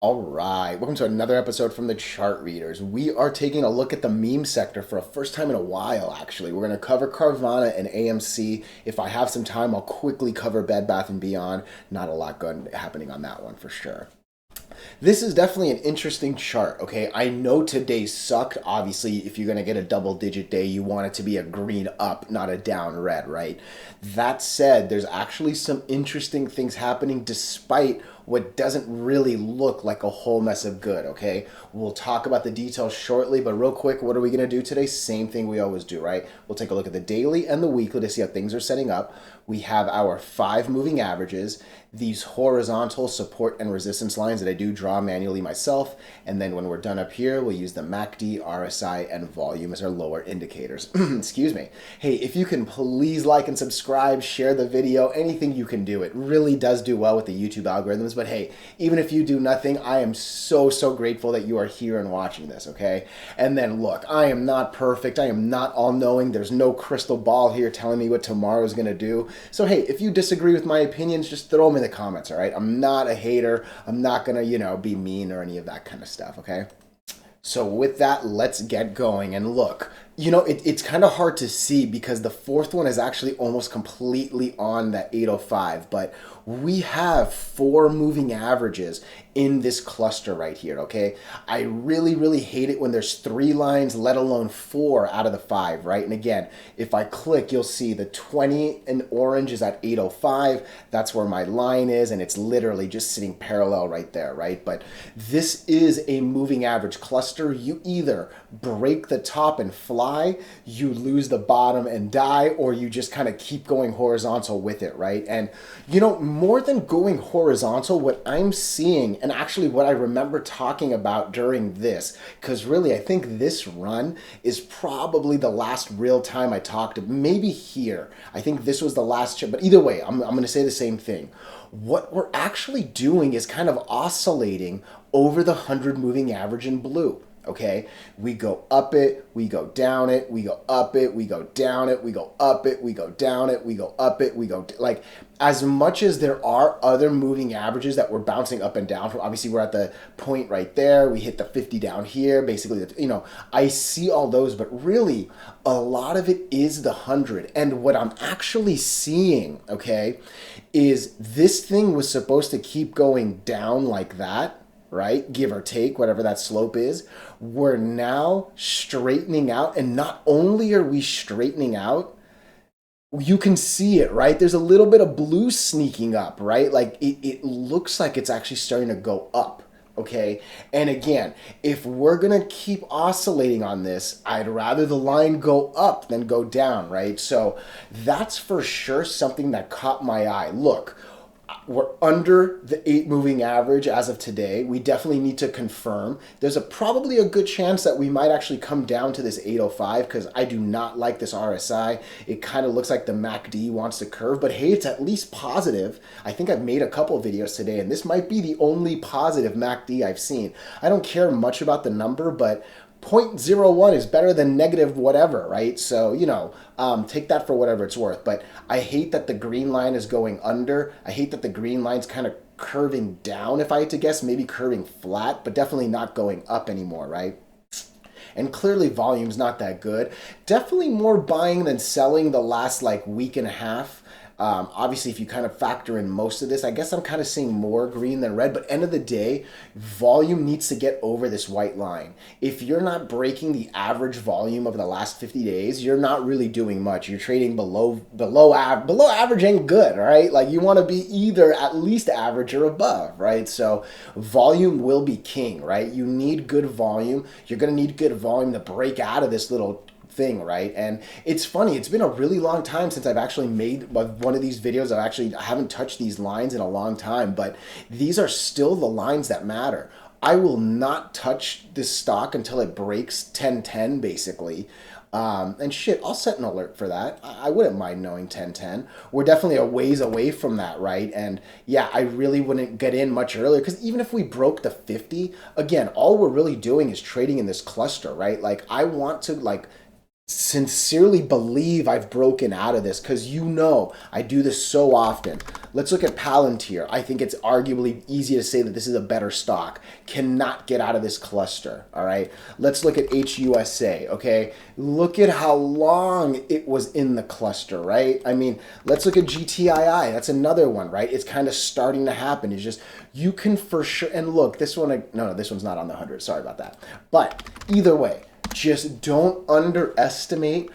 All right, welcome to another episode from the Chart Readers. We are taking a look at the meme sector for a first time in a while, actually. We're going to cover Carvana and AMC. If I have some time, I'll quickly cover Bed Bath & Beyond. Not a lot good happening on that one for sure. This is definitely an interesting chart, okay? I know today sucked. Obviously, if you're going to get a double digit day, you want it to be a green up, not a down red, right? That said, there's actually some interesting things happening despite what doesn't really look like a whole mess of good, okay? We'll talk about the details shortly, but real quick, what are we going to do today? Same thing we always do, right? We'll take a look at the daily and the weekly to see how things are setting up. We have our 5 moving averages, these horizontal support and resistance lines that I do draw manually myself, and then when we're done up here, we'll use the MACD, RSI, and volume as our lower indicators. Excuse me. Hey, if you can please like and subscribe, share the video, anything you can do. It really does do well with the YouTube algorithms, but hey, even if you do nothing, I am so grateful that you are here and watching this, okay? And then look, I am not perfect. I am not all-knowing. There's no crystal ball here telling me what tomorrow is going to do. So hey, if you disagree with my opinions, just throw them in the comments, all right? I'm not a hater. I'm not going to, be mean or any of that kind of stuff, okay? So with that, let's get going. And look, it's kind of hard to see because the fourth one is actually almost completely on that 805, but we have 4 moving averages in this cluster right here, okay? I really hate it when there's 3 lines, let alone 4 out of the 5, right? And again, if I click, you'll see the 20 in orange is at 805. That's where my line is, and it's literally just sitting parallel right there, right? But this is a moving average cluster. You either break the top and fly, you lose the bottom and die, or you just kind of keep going horizontal with it, right? And more than going horizontal, what I'm seeing, and actually what I remember talking about during this, because really I think this run is probably the last real time I talked, maybe here. I think this was the last, but either way, I'm going to say the same thing. What we're actually doing is kind of oscillating over the 100 moving average in blue. Okay, we go up it, we go down it, we go up it, we go down it, we go up it, we go down it, we go up it, we go like as much as there are other moving averages that we're bouncing up and down from. Obviously, we're at the point right there. We hit the 50 down here. Basically, I see all those, but really, a lot of it is the 100. And what I'm actually seeing, okay, is this thing was supposed to keep going down like that, right? Give or take, whatever that slope is. We're now straightening out. And not only are we straightening out, you can see it, right? There's a little bit of blue sneaking up, right? Like it looks like it's actually starting to go up. Okay. And again, if we're going to keep oscillating on this, I'd rather the line go up than go down, right? So that's for sure something that caught my eye. Look, we're under the 8 moving average as of today. We definitely need to confirm. There's probably a good chance that we might actually come down to this 805 because I do not like this RSI. It kind of looks like the MACD wants to curve, but hey, it's at least positive. I think I've made a couple videos today, and this might be the only positive MACD I've seen. I don't care much about the number, but 0.01 is better than negative whatever, right? So, take that for whatever it's worth. But I hate that the green line is going under. I hate that the green line's kind of curving down, if I had to guess, maybe curving flat, but definitely not going up anymore, right? And clearly volume's not that good. Definitely more buying than selling the last like week and a half. Obviously, if you kind of factor in most of this, I guess I'm kind of seeing more green than red. But end of the day, volume needs to get over this white line. If you're not breaking the average volume of the last 50 days, you're not really doing much. You're trading below average ain't good, right? Like you want to be either at least average or above, right? So volume will be king, right? You need good volume. You're going to need good volume to break out of this little thing, right? And it's funny, it's been a really long time since I've actually made one of these videos. I haven't touched these lines in a long time, but these are still the lines that matter. I will not touch this stock until it breaks 1010 basically. And shit, I'll set an alert for that. I wouldn't mind knowing 1010. We're definitely a ways away from that, right? And yeah, I really wouldn't get in much earlier because even if we broke the 50, again, all we're really doing is trading in this cluster, right? Like I want to sincerely believe I've broken out of this because you know I do this so often. Let's look at Palantir. I think it's arguably easy to say that this is a better stock. Cannot get out of this cluster, all right? Let's look at HUSA, okay? Look at how long it was in the cluster, right? I mean, let's look at GTII. That's another one, right? It's kind of starting to happen. It's just, you can for sure, and look, this one, no, this one's not on the 100. Sorry about that. But either way, just don't underestimate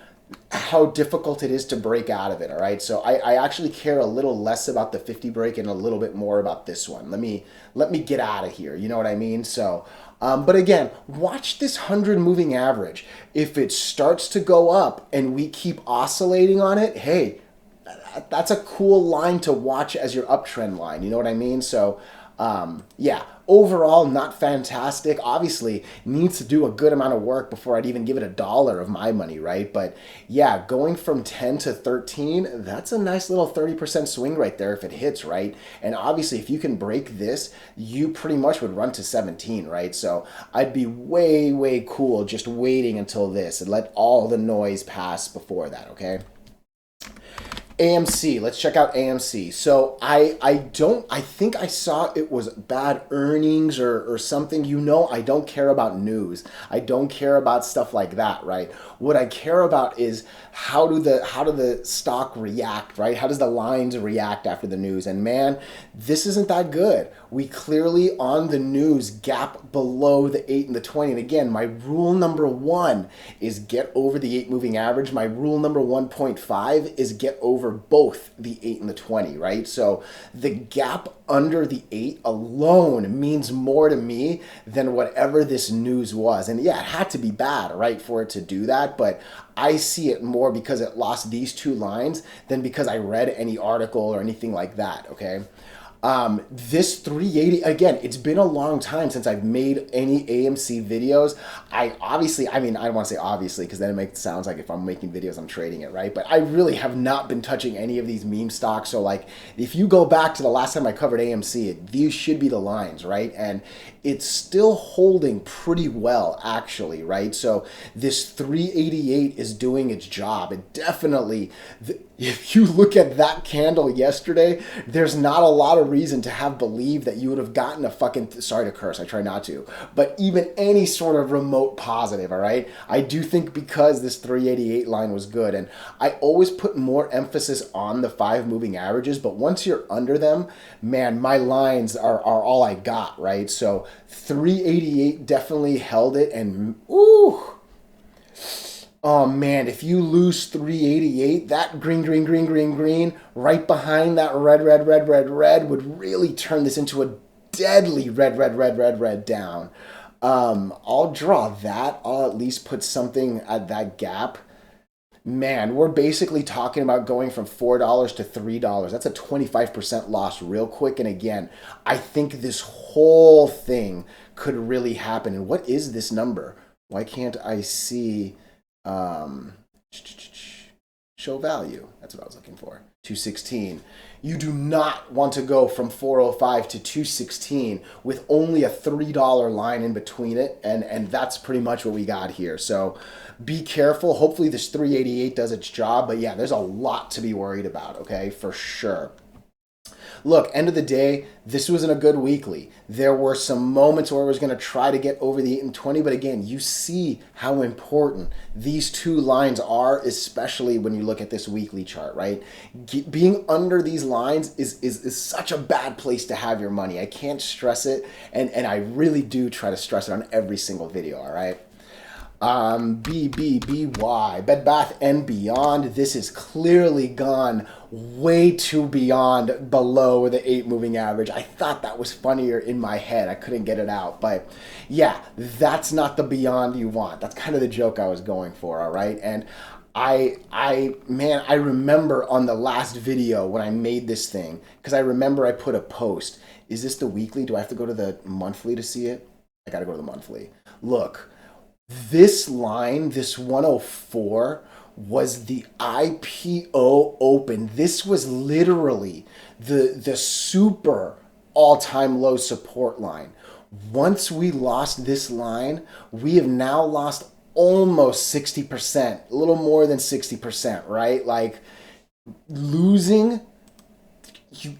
how difficult it is to break out of it, all right? So I actually care a little less about the 50 break and a little bit more about this one. Let me get out of here, you know what I mean? So, but again, watch this 100 moving average. If it starts to go up and we keep oscillating on it, hey, that's a cool line to watch as your uptrend line, you know what I mean? So, yeah, overall, not fantastic. Obviously, needs to do a good amount of work before I'd even give it $1 of my money, right? But yeah, going from 10 to 13, that's a nice little 30% swing right there if it hits, right? And obviously, if you can break this, you pretty much would run to 17, right? So I'd be way, way cool just waiting until this and let all the noise pass before that, okay? AMC, let's check out AMC. So I think I saw it was bad earnings or something. You know, I don't care about news. I don't care about stuff like that, right? What I care about is how do the stock react, right? How does the lines react after the news? And man, this isn't that good. We clearly on the news gap below the 8 and the 20. And again, my rule number 1 is get over the 8 moving average. My rule number 1.5 is get over both the 8 and the 20, right? So the gap under the 8 alone means more to me than whatever this news was. And yeah, it had to be bad, right, for it to do that. But I see it more because it lost these 2 lines than because I read any article or anything like that, okay? This 380, again, it's been a long time since I've made any AMC videos. I mean, I don't want to say obviously because then it sounds like if I'm making videos, I'm trading it, right? But I really have not been touching any of these meme stocks. So like, if you go back to the last time I covered AMC, these should be the lines, right? And it's still holding pretty well, actually, right? So this 388 is doing its job. It definitely, if you look at that candle yesterday, there's not a lot of reason to have believed that you would have gotten a fucking, sorry to curse, I try not to, but even any sort of remote positive, all right? I do think because this 388 line was good, and I always put more emphasis on the 5 moving averages, but once you're under them, man, my lines are all I got, right? So 388 definitely held it, and ooh, oh man, if you lose 388, that green right behind that red would really turn this into a deadly red down. I'll draw that. I'll at least put something at that gap. Man, we're basically talking about going from $4 to $3. That's a 25% loss real quick. And again, I think this whole thing could really happen. And what is this number? Why can't I see... show value. That's what I was looking for. 216. You do not want to go from 405 to 216 with only a $3 line in between it, and that's pretty much what we got here. So be careful. Hopefully this 388 does its job, but yeah, there's a lot to be worried about, okay, for sure. Look, end of the day, this wasn't a good weekly. There were some moments where I was going to try to get over the 8 and 20, but again, you see how important these 2 lines are, especially when you look at this weekly chart, right? Being under these lines is such a bad place to have your money. I can't stress it, and I really do try to stress it on every single video, all right? BBBY, Bed Bath & Beyond, this is clearly gone way too beyond below the 8 moving average. I thought that was funnier in my head. I couldn't get it out. But yeah, that's not the beyond you want. That's kind of the joke I was going for, all right? And man, I remember on the last video when I made this thing, because I remember I put a post. Is this the weekly? Do I have to go to the monthly to see it? I got to go to the monthly. Look. This line, this 104, was the IPO open. This was literally the super all-time low support line. Once we lost this line, we have now lost almost 60%, a little more than 60%, right? Like losing, you,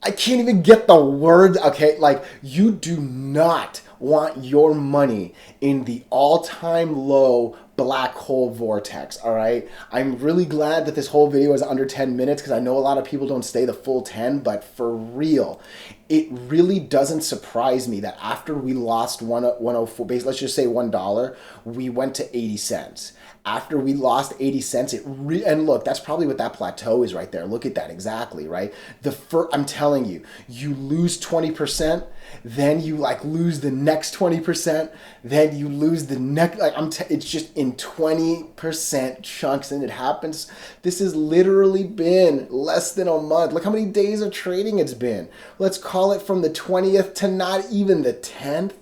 I can't even get the word, okay? Like you do not want your money in the all-time low black hole vortex, all right? I'm really glad that this whole video is under 10 minutes because I know a lot of people don't stay the full 10, but for real, it really doesn't surprise me that after we lost 104 base, let's just say $1, we went to 80 cents. After we lost 80 cents, and look, that's probably what that plateau is right there. Look at that exactly, right? I'm telling you, you lose 20%, then you like lose the next 20%, then you lose the next, like it's just in 20% chunks, and it happens. This has literally been less than a month. Look how many days of trading it's been. Let's call it from the 20th to not even the 10th.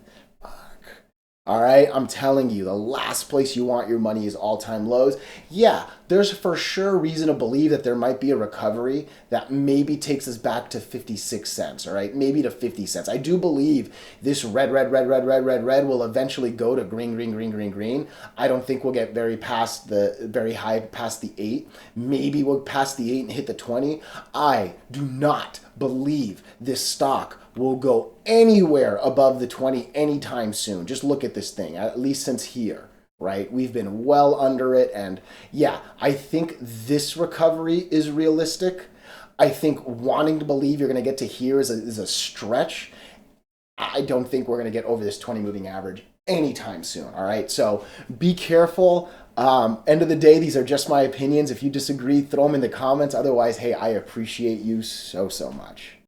All right, I'm telling you, the last place you want your money is all-time lows. Yeah, there's for sure reason to believe that there might be a recovery that maybe takes us back to 56 cents, all right? Maybe to 50 cents. I do believe this red will eventually go to green. I don't think we'll get very high past the 8. Maybe we'll pass the 8 and hit the 20. I do not believe this stock will go anywhere above the 20 anytime soon. Just look at this thing, at least since here, right? We've been well under it. And yeah, I think this recovery is realistic. I think wanting to believe you're going to get to here is a stretch. I don't think we're going to get over this 20 moving average anytime soon. All right. So be careful. End of the day, these are just my opinions. If you disagree, throw them in the comments. Otherwise, hey, I appreciate you so much.